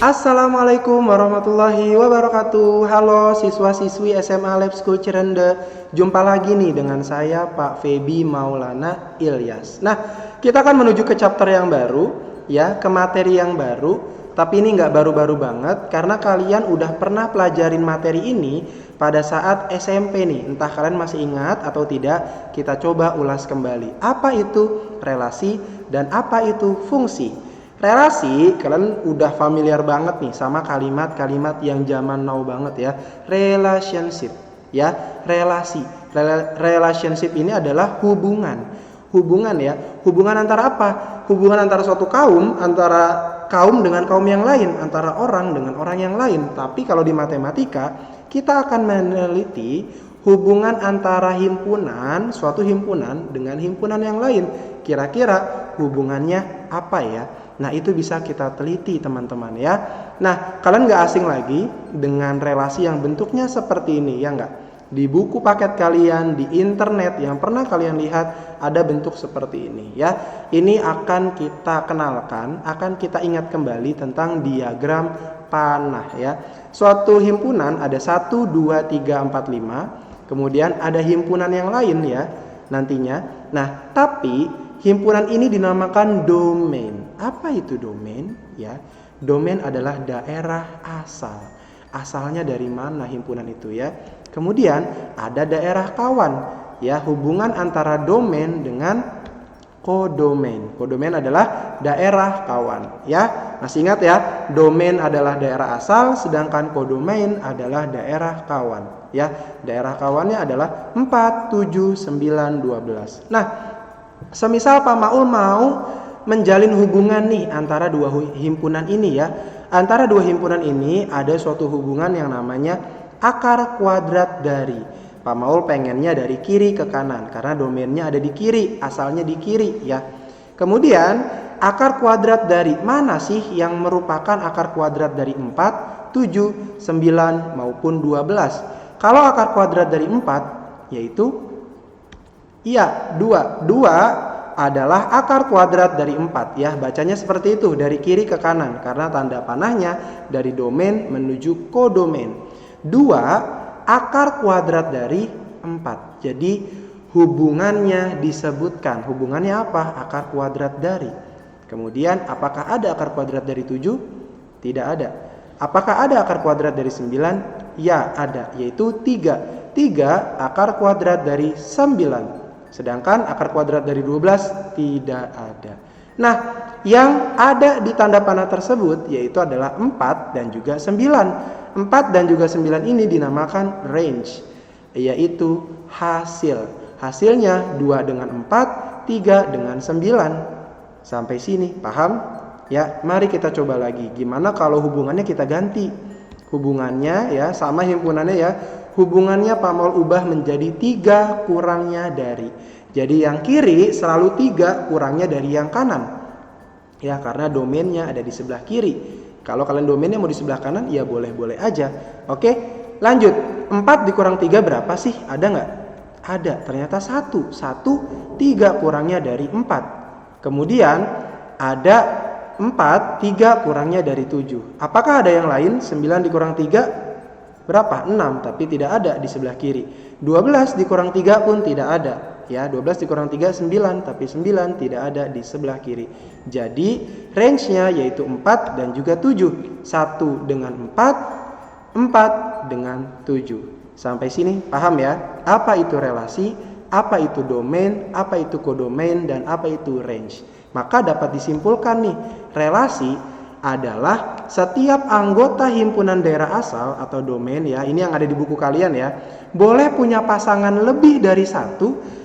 Assalamualaikum warahmatullahi wabarakatuh. Halo siswa-siswi SMA Lab School Cirende. Jumpa lagi nih dengan saya Pak Feby Maulana Ilyas. Nah, kita akan menuju ke chapter yang baru, ya, ke materi yang baru. Tapi ini nggak baru-baru banget karena kalian udah pernah pelajarin materi ini pada saat SMP nih. Entah kalian masih ingat atau tidak, kita coba ulas kembali. Apa itu relasi dan apa itu fungsi? Relasi, kalian udah familiar banget nih sama kalimat-kalimat yang zaman now banget ya. Relationship, ya, relasi. Relationship ini adalah hubungan. Hubungan ya, hubungan antara apa? Hubungan antara suatu kaum, antara kaum dengan kaum yang lain, antara orang dengan orang yang lain. Tapi kalau di matematika, kita akan meneliti hubungan antara himpunan, suatu himpunan dengan himpunan yang lain. Kira-kira hubungannya apa ya? Nah, itu bisa kita teliti teman-teman ya. Nah, kalian gak asing lagi dengan relasi yang bentuknya seperti ini, ya enggak? Di buku paket kalian, di internet yang pernah kalian lihat ada bentuk seperti ini ya. Ini akan kita kenalkan, akan kita ingat kembali tentang diagram panah ya. Suatu himpunan ada 1, 2, 3, 4, 5. Kemudian ada himpunan yang lain ya nantinya. Nah, tapi himpunan ini dinamakan domain. Apa itu domain? Ya, domain adalah daerah asal. Asalnya dari mana himpunan itu ya? Kemudian ada daerah kawan. Ya, hubungan antara domain dengan kodomain. Kodomain adalah daerah kawan. Ya, masih ingat ya? Domain adalah daerah asal, sedangkan kodomain adalah daerah kawan. Ya, daerah kawannya adalah 4, 7, 9, 12. Nah, semisal Pak Maul mau menjalin hubungan nih antara dua himpunan ini ya. Antara dua himpunan ini ada suatu hubungan yang namanya akar kuadrat dari. Pak Maul pengennya dari kiri ke kanan karena domainnya ada di kiri, asalnya di kiri ya. Kemudian akar kuadrat dari mana sih yang merupakan akar kuadrat dari 4, 7, 9 maupun 12? Kalau akar kuadrat dari 4 yaitu iya, 2. 2 adalah akar kuadrat dari 4 ya. Bacanya seperti itu, dari kiri ke kanan karena tanda panahnya dari domain menuju kodomain. 2 akar kuadrat dari 4. Jadi hubungannya disebutkan. Hubungannya apa? Akar kuadrat dari. Kemudian apakah ada akar kuadrat dari 7? Tidak ada. Apakah ada akar kuadrat dari 9? Ya, ada, yaitu 3. 3 akar kuadrat dari 9. Sedangkan akar kuadrat dari 12 tidak ada. Nah, yang ada di tanda panah tersebut yaitu adalah 4 dan juga 9. 4 dan juga 9 ini dinamakan range, yaitu hasil. Hasilnya 2 dengan 4, 3 dengan 9. Sampai sini, paham? Ya, mari kita coba lagi. Gimana kalau hubungannya kita ganti? Hubungannya ya, sama himpunannya ya. Hubungannya Pak Maul ubah menjadi 3 kurangnya dari. Jadi yang kiri selalu 3 kurangnya dari yang kanan. Ya, karena domainnya ada di sebelah kiri. Kalau kalian domainnya mau di sebelah kanan, ya boleh-boleh aja. Oke, lanjut. 4 dikurang 3 berapa sih? Ada nggak? Ada, ternyata 1. 1, 3 kurangnya dari 4. Kemudian ada 4, 3 kurangnya dari 7. Apakah ada yang lain? 9 dikurang 3 berapa? 6, tapi tidak ada di sebelah kiri. 12 dikurang 3 pun tidak ada. Ya, 12 dikurang 3, 9, tapi 9 tidak ada di sebelah kiri. Jadi, range-nya yaitu 4 dan juga 7. 1 dengan 4, 4 dengan 7. Sampai sini paham ya? Apa itu relasi, apa itu domain, apa itu kodomain, dan apa itu range. Maka dapat disimpulkan nih, relasi adalah setiap anggota himpunan daerah asal atau domain ya, ini yang ada di buku kalian ya, boleh punya pasangan lebih dari 1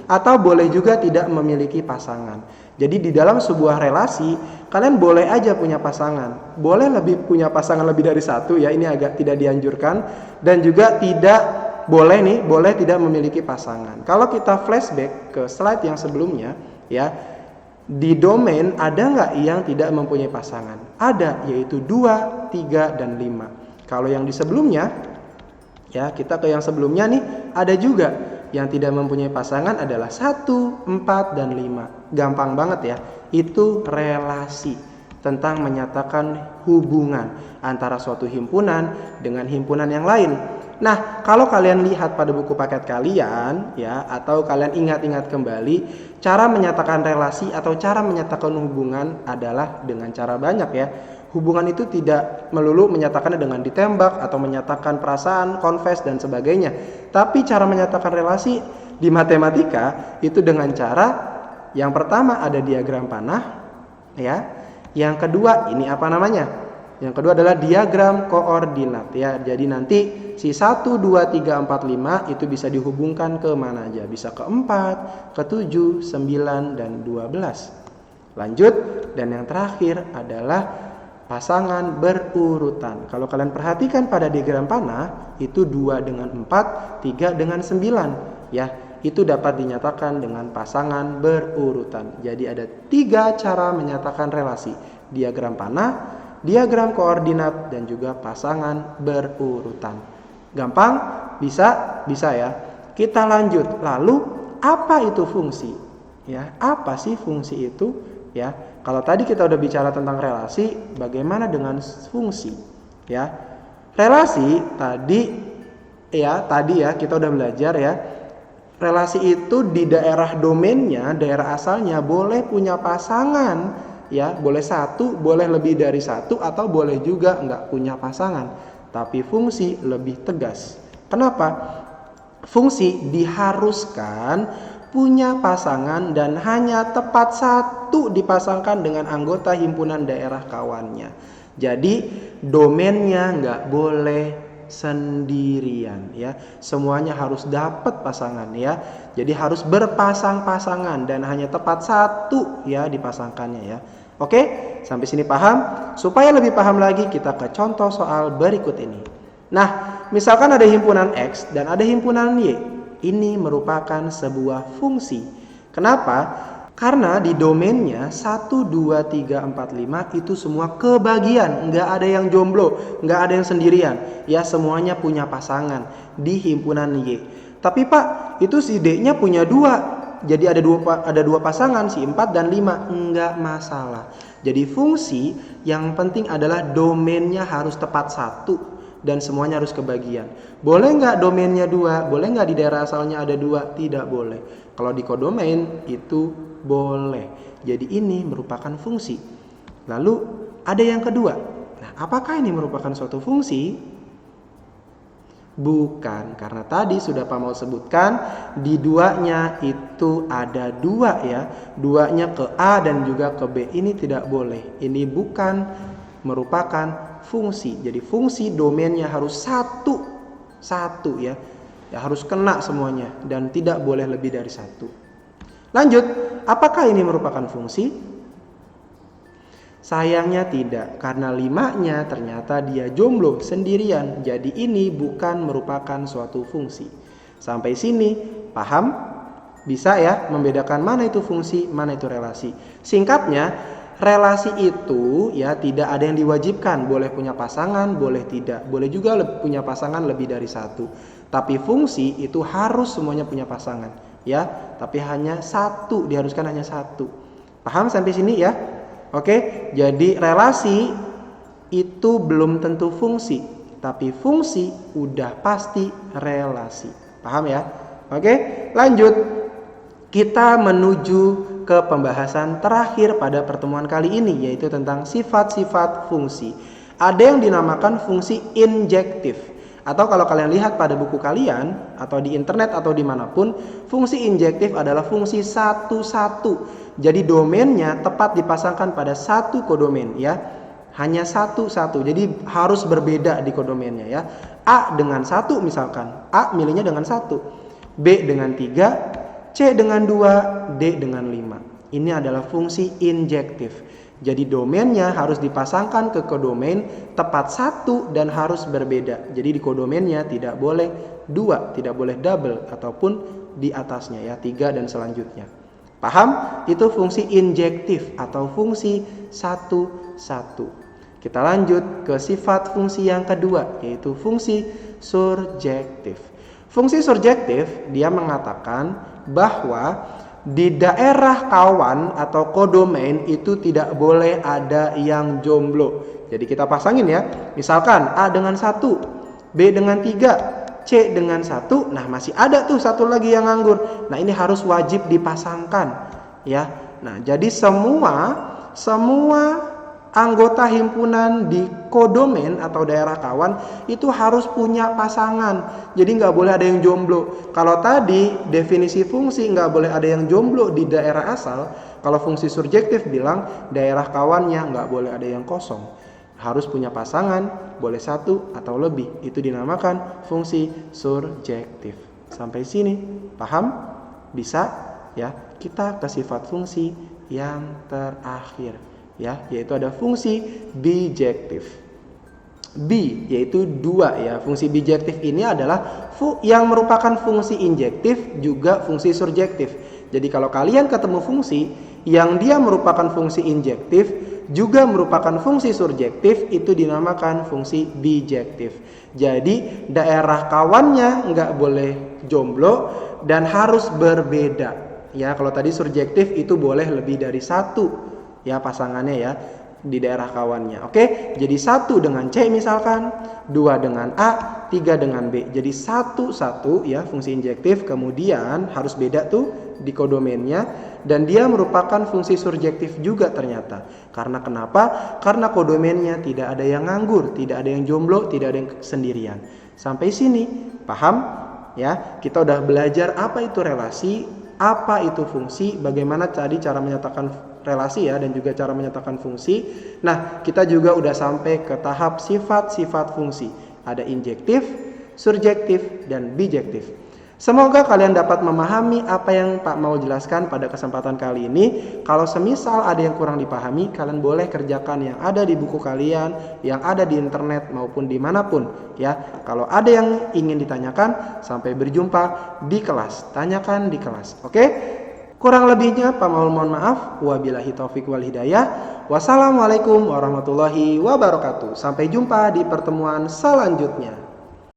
atau boleh juga tidak memiliki pasangan. Jadi di dalam sebuah relasi kalian boleh aja punya pasangan, boleh lebih punya pasangan lebih dari 1 ya, ini agak tidak dianjurkan, dan juga tidak boleh nih, boleh tidak memiliki pasangan. Kalau kita flashback ke slide yang sebelumnya ya, di domain ada nggak yang tidak mempunyai pasangan? Ada, yaitu 2, 3, dan 5. Kalau yang di sebelumnya, ya kita ke yang sebelumnya nih, ada juga yang tidak mempunyai pasangan adalah 1, 4, dan 5. Gampang banget ya, itu relasi. tentang menyatakan hubungan antara suatu himpunan dengan himpunan yang lain. Nah, kalau kalian lihat pada buku paket kalian ya, atau kalian ingat-ingat kembali, cara menyatakan relasi atau cara menyatakan hubungan adalah dengan cara banyak ya. Hubungan itu tidak melulu menyatakannya dengan ditembak atau menyatakan perasaan, confess dan sebagainya. Tapi cara menyatakan relasi di matematika itu dengan cara yang pertama ada diagram panah ya. Yang kedua ini apa namanya? Yang kedua adalah diagram koordinat ya. Jadi nanti si 1, 2, 3, 4, 5 itu bisa dihubungkan ke mana aja. Bisa ke 4, ke 7, 9, dan 12. Lanjut, dan yang terakhir adalah pasangan berurutan. Kalau kalian perhatikan pada diagram panah, itu 2 dengan 4, 3 dengan 9 ya. Itu dapat dinyatakan dengan pasangan berurutan. Jadi ada 3 cara menyatakan relasi. Diagram panah, diagram koordinat, dan juga pasangan berurutan. Gampang? Bisa ya. Kita lanjut. Lalu apa itu fungsi? Ya, apa sih fungsi itu? Ya, kalau tadi kita udah bicara tentang relasi, bagaimana dengan fungsi? Ya, relasi tadi ya kita udah belajar ya. Relasi itu di daerah domainnya, daerah asalnya boleh punya pasangan. Ya, boleh 1, boleh lebih dari 1, atau boleh juga nggak punya pasangan. Tapi fungsi lebih tegas. Kenapa? Fungsi diharuskan punya pasangan dan hanya tepat 1 dipasangkan dengan anggota himpunan daerah kawannya. Jadi domainnya nggak boleh sendirian ya. Semuanya harus dapat pasangan ya. Jadi harus berpasang-pasangan dan hanya tepat 1 ya dipasangkannya ya. Oke, sampai sini paham? Supaya lebih paham lagi kita ke contoh soal berikut ini. Nah, misalkan ada himpunan X dan ada himpunan Y. Ini merupakan sebuah fungsi. Kenapa? Karena di domainnya 1, 2, 3, 4, 5 itu semua kebagian. Nggak ada yang jomblo, nggak ada yang sendirian. Ya, semuanya punya pasangan di himpunan Y. Tapi Pak, itu si D-nya punya 2. Jadi ada dua pasangan, si 4 dan 5. Enggak masalah. Jadi fungsi yang penting adalah domainnya harus tepat 1 dan semuanya harus kebagian. Boleh nggak domainnya 2? Boleh nggak di daerah asalnya ada 2? Tidak boleh. Kalau di kodomain itu boleh. Jadi ini merupakan fungsi. Lalu ada yang kedua. Nah, apakah ini merupakan suatu fungsi? Bukan, karena tadi sudah Pak mau sebutkan di 2-nya itu ada 2 ya. 2-nya ke A dan juga ke B. Ini tidak boleh. Ini bukan merupakan fungsi. Jadi fungsi domainnya harus 1 ya. Ya harus kena semuanya dan tidak boleh lebih dari 1. Lanjut, apakah ini merupakan fungsi? Sayangnya tidak, karena 5-nya ternyata dia jomblo sendirian. Jadi ini bukan merupakan suatu fungsi. Sampai sini paham? Bisa ya membedakan mana itu fungsi, mana itu relasi. Singkatnya, relasi itu ya tidak ada yang diwajibkan. Boleh punya pasangan, boleh tidak. Boleh juga punya pasangan lebih dari 1. Tapi fungsi itu harus semuanya punya pasangan ya. Tapi hanya 1, diharuskan hanya 1. Paham sampai sini ya? Oke, jadi relasi itu belum tentu fungsi, tapi fungsi udah pasti relasi. Paham ya? Oke, lanjut. Kita menuju ke pembahasan terakhir pada pertemuan kali ini, yaitu tentang sifat-sifat fungsi. Ada yang dinamakan fungsi injektif. Atau kalau kalian lihat pada buku kalian, atau di internet atau dimanapun, fungsi injektif adalah fungsi 1-1. Jadi domainnya tepat dipasangkan pada 1 kodomain ya. Hanya 1-1. Jadi harus berbeda di kodomainnya ya. A dengan 1 misalkan. A milihnya dengan 1. B dengan 3. C dengan 2. D dengan 5. Ini adalah fungsi injektif. Jadi domainnya harus dipasangkan ke kodomain tepat 1 dan harus berbeda. Jadi di kodomainnya tidak boleh 2, tidak boleh double ataupun di atasnya ya, 3 dan selanjutnya. Paham? Itu fungsi injektif atau fungsi 1-1. Kita lanjut ke sifat fungsi yang kedua, yaitu fungsi surjektif. Fungsi surjektif dia mengatakan bahwa di daerah kawan atau kodomain itu tidak boleh ada yang jomblo. Jadi kita pasangin ya. Misalkan A dengan 1, B dengan 3, C dengan 1. Nah, masih ada tuh satu lagi yang nganggur. Nah, ini harus wajib dipasangkan ya. Nah, jadi semua anggota himpunan di kodomain atau daerah kawan itu harus punya pasangan. Jadi nggak boleh ada yang jomblo. Kalau tadi definisi fungsi nggak boleh ada yang jomblo di daerah asal, kalau fungsi surjektif bilang daerah kawannya nggak boleh ada yang kosong. Harus punya pasangan, boleh 1 atau lebih. Itu dinamakan fungsi surjektif. Sampai sini paham? Bisa ya? Kita ke sifat fungsi yang terakhir. Ya, yaitu ada fungsi bijektif. Bi yaitu 2 ya. Fungsi bijektif ini adalah yang merupakan fungsi injektif juga fungsi surjektif. Jadi kalau kalian ketemu fungsi yang dia merupakan fungsi injektif juga merupakan fungsi surjektif, itu dinamakan fungsi bijektif. Jadi daerah kawannya nggak boleh jomblo dan harus berbeda. Ya, kalau tadi surjektif itu boleh lebih dari 1 ya pasangannya ya di daerah kawannya. Oke, jadi 1 dengan C misalkan, 2 dengan A, 3 dengan B. Jadi 1 ya fungsi injektif, kemudian harus beda tuh di kodomainnya, dan dia merupakan fungsi surjektif juga ternyata. Karena kenapa? Karena kodomainnya tidak ada yang nganggur, tidak ada yang jomblo, tidak ada yang sendirian. Sampai sini paham ya? Kita udah belajar apa itu relasi, apa itu fungsi, bagaimana tadi cara menyatakan relasi ya, dan juga cara menyatakan fungsi. Nah, kita juga udah sampai ke tahap sifat-sifat fungsi. Ada injektif, surjektif, dan bijektif. Semoga kalian dapat memahami apa yang Pak mau jelaskan pada kesempatan kali ini. Kalau semisal ada yang kurang dipahami, kalian boleh kerjakan yang ada di buku kalian, yang ada di internet maupun dimanapun ya. Kalau ada yang ingin ditanyakan, sampai berjumpa di kelas. Tanyakan di kelas, oke? Kurang lebihnya Pak Maul mohon maaf. Wabillahi taufik wal hidayah. Wassalamualaikum warahmatullahi wabarakatuh. Sampai jumpa di pertemuan selanjutnya.